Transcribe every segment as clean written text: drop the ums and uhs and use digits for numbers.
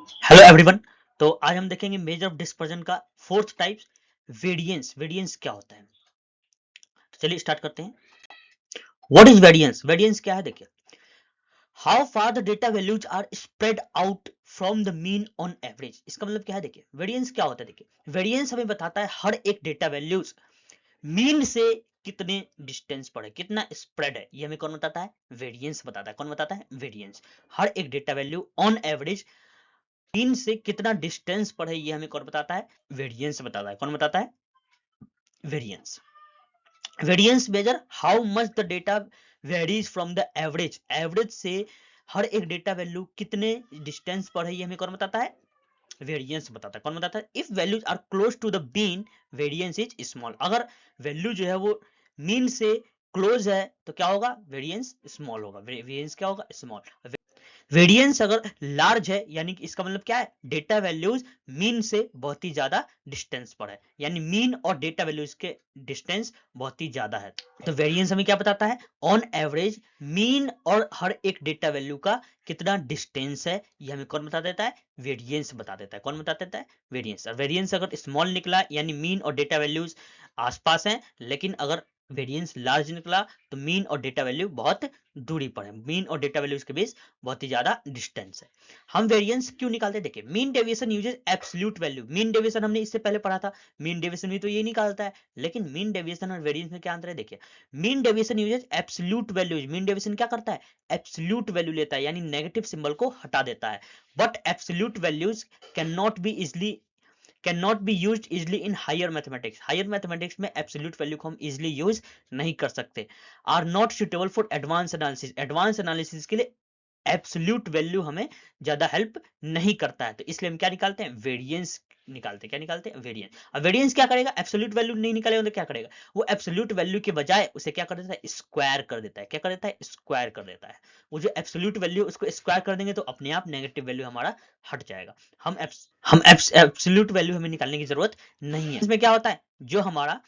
Hello everyone. तो आज हम देखेंगे मेजर ऑफ डिस्पर्जन का फोर्थ टाइप, वेरिएंस। वेरिएंस क्या होता है, तो चलिए स्टार्ट करते हैं। What is variance? वेरिएंस क्या है, देखिए, how far the data values are spread out from the mean on average. इसका मतलब क्या है, देखिए वेरिएंस क्या होता है। देखिए वेरिएंस हमें बताता है हर एक डेटा वैल्यूज मीन से कितने डिस्टेंस पर है, कितना स्प्रेड है, ये हमें कौन बताता है? वेरिएंस बताता है। कौन बताता है? वेरिएंस। हर एक data value on average mean से कितना डिस्टेंस पर है, ये हमें कौन बताता है? वेरिएंस बताता है। कौन बताता है? Variance. Variance major how much the data varies from the average. Average से हर एक डेटा वैल्यू कितने डिस्टेंस पर है, ये हमें कौन बताता है? वेरिएंस बताता है। कौन बताता है? If values are close to the mean, variance is small. अगर वैल्यू जो है वो मीन से क्लोज है तो क्या होगा? वेरिएंस स्मॉल होगा। वेरिएंस क्या होगा? स्मॉल। वेरिएंस अगर लार्ज है यानी कि इसका मतलब क्या है? डेटा वैल्यूज मीन से बहुत ही ज्यादा डिस्टेंस पर है, यानी मीन और डेटा वैल्यूज के डिस्टेंस बहुत ही ज्यादा है। तो वेरिएंस हमें क्या बताता है? ऑन एवरेज मीन और हर एक डेटा वैल्यू का कितना डिस्टेंस है, ये हमें कौन बता देता है? वेरिएंस बता देता है। कौन बता देता है? वेरिएंस। और वेरिएंस अगर स्मॉल निकला यानी मीन और डेटा वैल्यूज आसपास हैं, लेकिन अगर वेरिएंस लार्ज निकला तो मीन और डेटा वैल्यू बहुत दूरी पर है, मीन और डेटा वैल्यूज के बीच बहुत ही ज्यादा डिस्टेंस है। हम वेरिएंस क्यों निकालते हैं? देखिए mean deviation uses absolute value. Mean deviation हमने इससे पहले पढ़ा था, मीन डेविएशन भी तो ये निकालता है, लेकिन मीन डेविएशन और वेरिएंस में क्या अंतर है? देखिए mean deviation uses absolute values. Mean deviation क्या करता है? एब्सोल्यूट वैल्यू लेता है, यानी नेगेटिव सिंबल को हटा देता है। But absolute values can not be use easily in higher mathematics. Higher mathematics में एब्सोल्यूट वैल्यू को हम इजिली यूज नहीं कर सकते। Are not suitable for advance analysis. Advance analysis के लिए एब्सोल्यूट वैल्यू हमें ज्यादा हेल्प नहीं करता है, तो इसलिए हम क्या निकालते हैं? वेरिएंस निकालते हैं। क्या निकालते हैं? वेरिएंस। अब वेरिएंस क्या करेगा? एब्सोल्यूट वैल्यू नहीं निकालेगा तो क्या करेगा? वो एब्सोल्यूट वैल्यू के बजाय उसे क्या कर देता है? स्क्वायर कर देता है। क्या कर देता है? स्क्वायर कर देता है। वो जो एब्सोल्यूट वैल्यू उसको स्क्वायर कर देंगे तो अपने आप नेगेटिव वैल्यू हमारा हट जाएगा। हम एब्सोल्यूट वैल्यू हमें निकालने की जरूरत नहीं है। इसमें क्या होता है? जो हमारा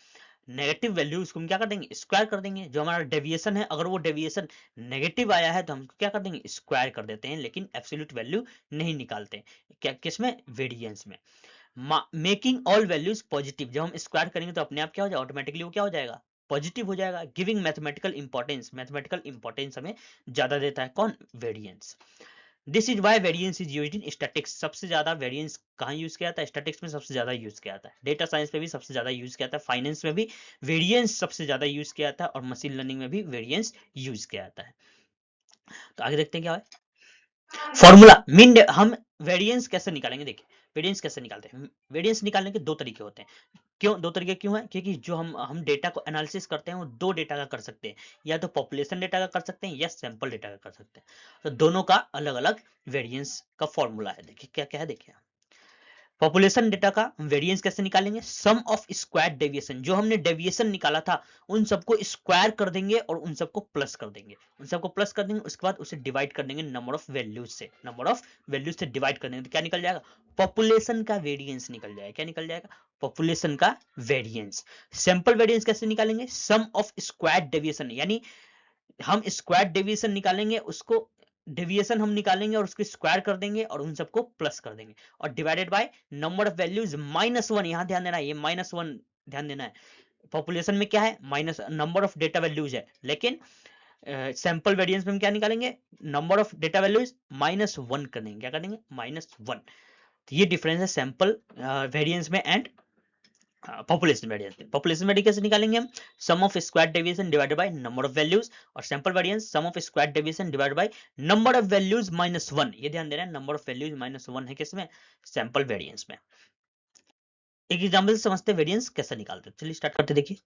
नेगेटिव वैल्यू उसको हम क्या कर देंगे? स्क्वायर कर देंगे। जो हमारा डेविएशन है, अगर वो डेविएशन नेगेटिव आया है तो हम क्या कर देंगे? स्क्वायर कर देते हैं, लेकिन एब्सोल्यूट वैल्यू नहीं निकालते हैं। क्या किसमें? वेरिएंस में। Making all values positive. जब हम स्क्वायर करेंगे तो अपने आप क्या हो जाएगा? ऑटोमेटिकली वो क्या हो जाएगा? पॉजिटिव हो जाएगा। Giving mathematical importance. Mathematical importance हमें ज्यादा देता है। कौन? Variance. This is why variance is used in statics. सबसे ज्यादा वेरिएंस कहाँ यूज किया जाता है? स्टैटिक्स में सबसे ज्यादा यूज किया जाता है, डेटा साइंस में भी सबसे ज्यादा यूज किया जाता है, फाइनेंस में भी वेरिएंस सबसे ज्यादा यूज किया जाता है, और मशीन लर्निंग में भी वेरिएंस यूज किया जाता है। तो आगे देखते हैं क्या है फॉर्मूला। मीन हम वेरिएंस कैसे निकालेंगे? देखिए वेरिएंस कैसे निकालते हैं। वेरिएंस निकालने के दो तरीके होते हैं। क्यों दो तरीके क्यों है? क्योंकि जो हम डेटा को एनालिसिस करते हैं वो दो डेटा का कर सकते हैं, या तो पॉपुलेशन डेटा का कर सकते हैं या सैंपल डेटा का कर सकते हैं। तो दोनों का अलग अलग वेरिएंस का फॉर्मूला है। देखिए क्या क्या है, देखिए पॉपुलेशन डेटा का वेरिएंस कैसे निकालेंगे? सम ऑफ स्क्वायर डेविएशन। जो हमने डेविएशन निकाला था उन सबको स्क्वायर कर देंगे और उन सबको प्लस कर देंगे। उन सबको प्लस कर देंगे, उसके बाद उसे डिवाइड कर देंगे नंबर ऑफ वैल्यूज से। नंबर ऑफ वैल्यूज से डिवाइड कर देंगे तो क्या निकल जाएगा? पॉपुलेशन का वेरिएंस निकल जाएगा। क्या निकल जाएगा? पॉपुलेशन का वेरिएंस। सैंपल वेरिएंस कैसे निकालेंगे? सम ऑफ स्क्वायर डेविएशन, यानी हम स्क्वायर डेविएशन निकालेंगे, उसको डेविएशन हम निकालेंगे और उसको स्क्वायर कर देंगे और उन सबको प्लस कर देंगे, और divided by number of values -1। यहां ध्यान देना है, ये -1 ध्यान देना है। पॉपुलेशन में क्या है? Minus number of data values है, लेकिन सैंपल वेरिएंस में हम क्या निकालेंगे? नंबर ऑफ डेटा वैल्यूज -1 कर देंगे। क्या कर देंगे? -1। तो ये डिफरेंस है सैंपल वेरिएंस में and population variance. Population variance कैसे निकालेंगे हम? Sum of square deviation divided by number of values, और sample variance sum of square deviation divided by number of values -1। ये ध्यान देना है, नंबर ऑफ वैल्यूज -1 है किसमें? सैंपल वेरिएंस में। एक एग्जांपल से समझते हैं वेरिएंस कैसे निकालते हैं। चलिए स्टार्ट करते हैं। देखिए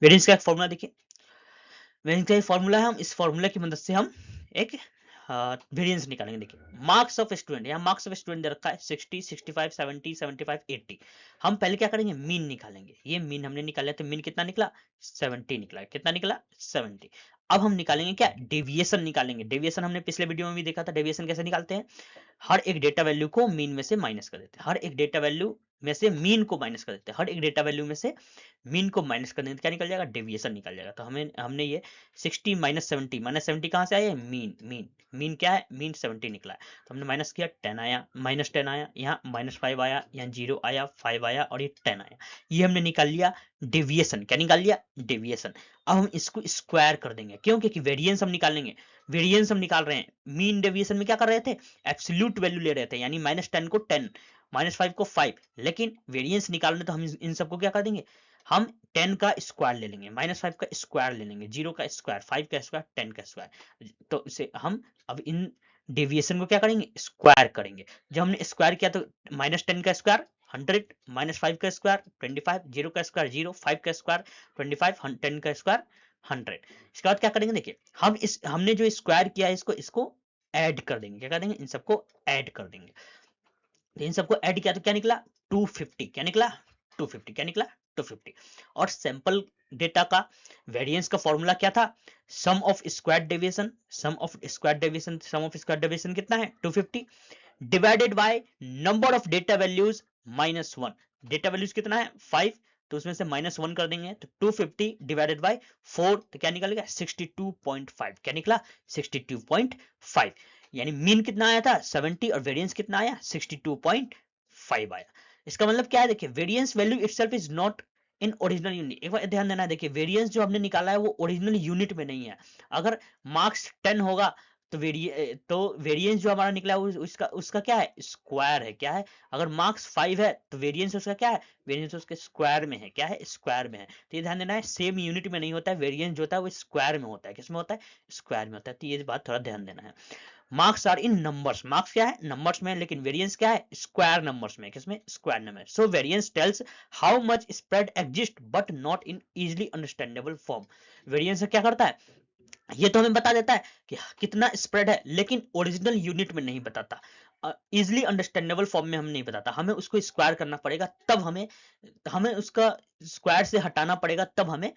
वेरिएंस का एक फॉर्मूला देखिए। वेरिएंस का एक फॉर्मूला है, हम इस फॉर्मूला की मदद से हम एक वेरिएंस निकालेंगे। देखिए मार्क्स ऑफ स्टूडेंट, यहाँ मार्क्स ऑफ स्टूडेंट दे रखा है 60, 65, 70, 75, 80। हम पहले क्या करेंगे? मीन निकालेंगे। ये मीन हमने निकाला तो मीन कितना निकला? 70 निकला। कितना निकला? 70। अब हम निकालेंगे क्या? डेविएशन निकालेंगे। डेविएशन हमने पिछले वीडियो में भी देखा था। डेविएशन कैसे निकालते हैं? हर एक डेटा वैल्यू को मीन में से माइनस कर देते हैं। हर एक डेटा वैल्यू में से मीन को माइनस कर देते हैं, हर एक डेटा वैल्यू में से मीन को माइनस कर देते, क्या निकल जाएगा, डेविएशन निकल जाएगा। तो हमने ये 60 -70 कहाँ से आया है, मीन मीन मीन क्या है, मीन 70 निकला है, तो हमने माइनस किया, 10 आया, -10 आया, यहाँ -5 आया, यहाँ 0 आया, 5 आया और ये 10 आया, ये हमने निकाल लिया डेविएशन। क्या निकाल लिया, डेविएशन। अब हम इसको स्क्वायर कर देंगे, क्यों, क्योंकि वेरिएंस हम निकालेंगे, वेरिएंस हम निकाल रहे हैं। मीन डेविएशन में क्या कर रहे थे, एब्सोल्यूट वैल्यू ले रहे थे, यानी -10 को 10, -5 को 5, लेकिन वेरिएंस निकालने तो हम इन सबको क्या कर देंगे, हम 10 का स्क्वायर ले लेंगे, -5 का स्क्वायर ले लेंगे, 0 का स्क्वायर, 5 का स्क्वायर, 10 का स्क्वायर, तो इसे हम अब इन डेविएशन को क्या करेंगे, स्क्वायर करेंगे। जब हमने स्क्वायर किया तो -10 का स्क्वायर 100, -5 का स्क्वायर 25, 0 का स्क्वायर 0, 5 का स्क्वायर 25, 10 का स्क्वायर 100। इसके बाद क्या करेंगे, देखिए हमने जो स्क्वायर किया है इसको ऐड कर देंगे, क्या कर देंगे, इन सबको ऐड कर देंगे। तो इन सबको ऐड किया तो क्या निकला, 250, क्या निकला, 250, क्या निकला, 250। और सैंपल डेटा का वेरिएंस का फॉर्मूला क्या था, sum of square deviation, sum of square deviation कितना है, 250, divided by number of data values -1। Data values कितना है, 5, तो उसमें से -1 कर देंगे, तो 250 डिवाइडेड बाय 4, तो क्या निकलेगा, 62.5, क्या निकला, 62.5। यानी मीन कितना आया था, 70, और वेरिएंस कितना आया, 62.5 आया। इसका मतलब क्या है, देखिए variance value itself is not in original unit. एक बार ध्यान देना है, देखिए वेरिएंस जो हमने निकाला है वो ओरिजिनल यूनिट में नहीं है। अगर मार्क्स 10 होगा तो वेरिएंस जो हमारा निकला है उसका क्या है, स्क्वायर है, क्या है। अगर मार्क्स 5 है तो वेरिएंस उसका क्या है, वेरिएंस उसके स्क्वायर में है, क्या है, स्क्वायर में है। तो ये ध्यान देना है, सेम यूनिट में नहीं होता है वेरिएंस, जो होता है वो स्क्वायर में होता है। किस में होता है, स्क्वायर में होता है। तो ये बात थोड़ा ध्यान देना है। Marks are in numbers, marks क्या है, नंबर्स में, लेकिन वेरिएंस क्या है, स्क्वायर नंबर्स में। किसमें, square number. So variance tales how much spread exist but not in easily understandable form. Variance क्या करता है, ये तो हमें बता देता है कि कितना स्प्रेड है, लेकिन ओरिजिनल यूनिट में नहीं बताता, इजिली अंडरस्टैंडेबल फॉर्म में हम नहीं बताता। हमें उसको स्क्वायर करना पड़ेगा, तब हमें उसका स्क्वायर से हटाना पड़ेगा, तब हमें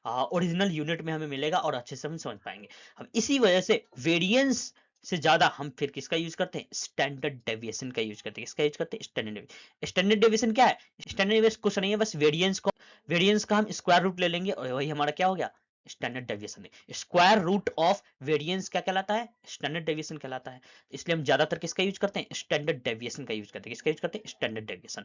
ओरिजिनल यूनिट में हमें मिलेगा और अच्छे से हम समझ पाएंगे। हम इसी वजह से वेरिएंस से ज्यादा हम फिर किसका यूज करते हैं, स्टैंडर्ड डेविएशन का यूज करते हैं। किसका यूज करते हैं, स्टैंडर्ड डेविएशन। स्टैंडर्ड डेविएशन क्या है, स्टैंडर्ड डेविएशन कुछ नहीं है, बस वेरिएंस का हम स्क्वायर रूट ले लेंगे और वही हमारा क्या हो गया, स्टैंडर्ड डेविएशन है। स्क्वायर रूट ऑफ वेरिएंस क्या कहलाता है, स्टैंडर्ड डेविएशन कहलाता है। इसलिए हम ज्यादातर किसका यूज करते हैं, स्टैंडर्ड डेविएशन का यूज करते हैं। किसका यूज करते हैं, स्टैंडर्ड डेविएशन।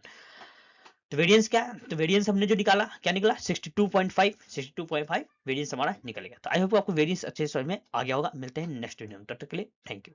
तो वेरिएंस क्या है, तो वेरिएंस हमने जो निकाला क्या निकला, 62.5 वेरिएंस हमारा निकल गया। तो आई होप आपको वेरिएंस अच्छे से समझ में आ गया होगा। मिलते हैं नेक्स्ट वीडियो में, तब तक के लिए थैंक यू।